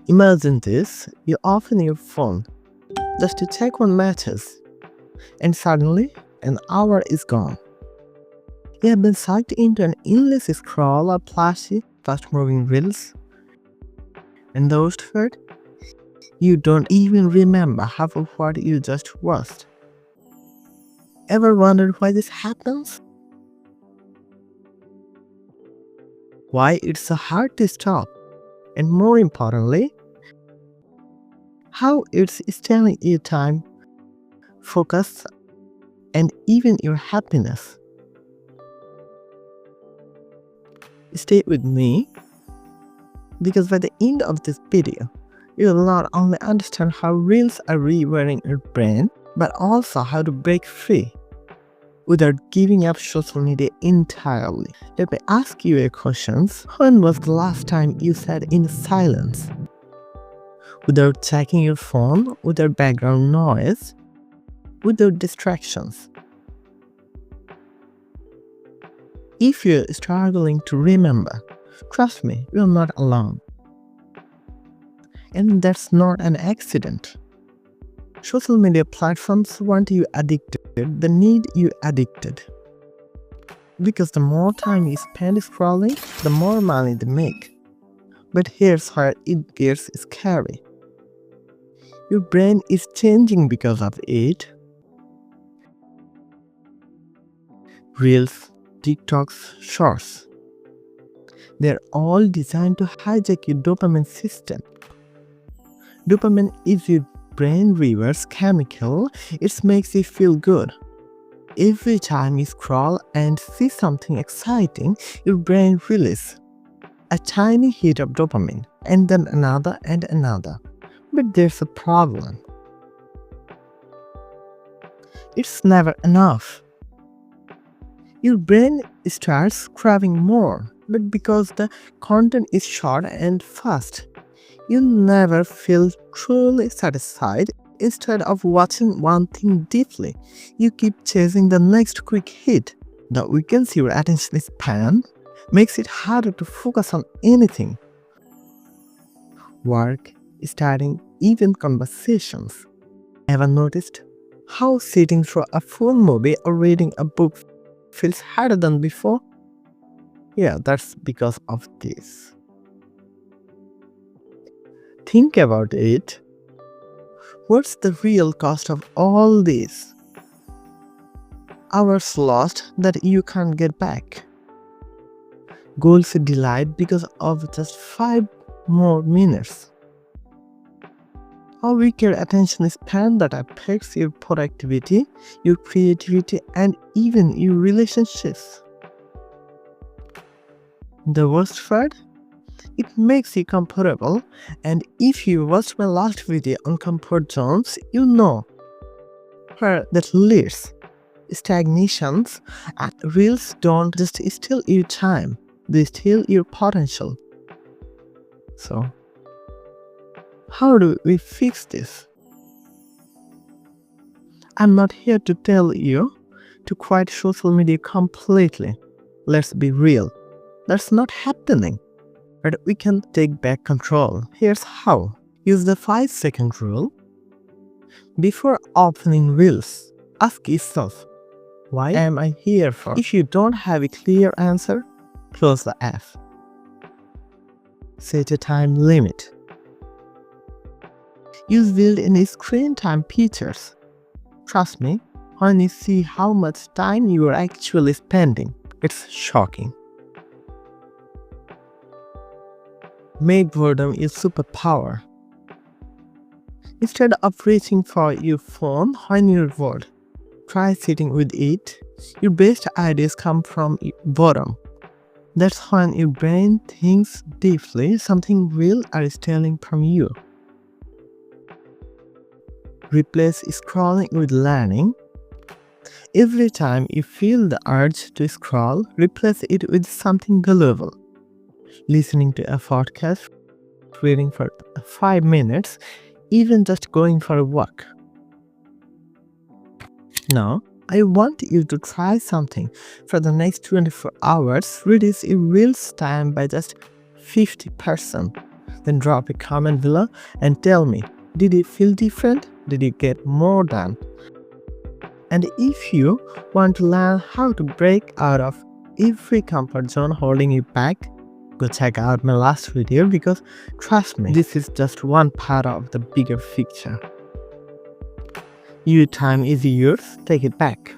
Imagine this, you open your phone just to check one message, and suddenly an hour is gone. You have been sucked into an endless scroll of flashy, fast-moving reels, and those third, you don't even remember half of what you just watched. Ever wondered why this happens? Why it's so hard to stop? And more importantly, how it's stealing your time, focus, and even your happiness. Stay with me, because by the end of this video, you will not only understand how reels are rewiring your brain, but also how to break free without giving up social media entirely. Let me ask you a question. When was the last time you sat in silence? Without checking your phone, without background noise, without distractions. If you're struggling to remember, trust me, you're not alone. And that's not an accident. Social media platforms want you addicted, they need you addicted. Because the more time you spend scrolling, the more money they make. But here's where it gets scary. Your brain is changing because of it. Reels, TikToks, Shorts. They're all designed to hijack your dopamine system. Dopamine is your brain reverse chemical. It makes you feel good. Every time you scroll and see something exciting, your brain releases a tiny hit of dopamine, and then another and another. But there's a problem. It's never enough. Your brain starts craving more, but because the content is short and fast, you never feel truly satisfied. Instead of watching one thing deeply, you keep chasing the next quick hit. That weakens your attention span, makes it harder to focus on anything. Work, studying, even conversations. Ever noticed how sitting through a full movie or reading a book feels harder than before? Yeah, that's because of this. Think about it. What's the real cost of all this? Hours lost that you can't get back. Goals delayed because of just 5 more minutes. A weaker attention span that affects your productivity, your creativity, and even your relationships. The worst part? It makes you comfortable, and if you watched my last video on comfort zones, you know where that leads. Stagnations and reels don't just steal your time, they steal your potential. So, how do we fix this? I'm not here to tell you to quit social media completely. Let's be real. That's not happening. But we can take back control. Here's how. Use the 5-second rule. Before opening reels, ask yourself, why am I here for? If you don't have a clear answer, close the app. Set a time limit. Use built-in screen time features. Trust me, when you see how much time you are actually spending, it's shocking. Make boredom your superpower. Instead of reaching for your phone when you're bored, try sitting with it. Your best ideas come from boredom. That's when your brain thinks deeply, something real is stealing from you. Replace scrolling with learning. Every time you feel the urge to scroll, replace it with something valuable. Listening to a podcast, reading for 5 minutes, even just going for a walk. Now, I want you to try something. For the next 24 hours, reduce your reels time by just 50%. then drop a comment below and tell me, did it feel different? Did you get more done? And if you want to learn how to break out of every comfort zone holding you back, go check out my last video, because trust me, this is just one part of the bigger picture. Your time is yours, take it back.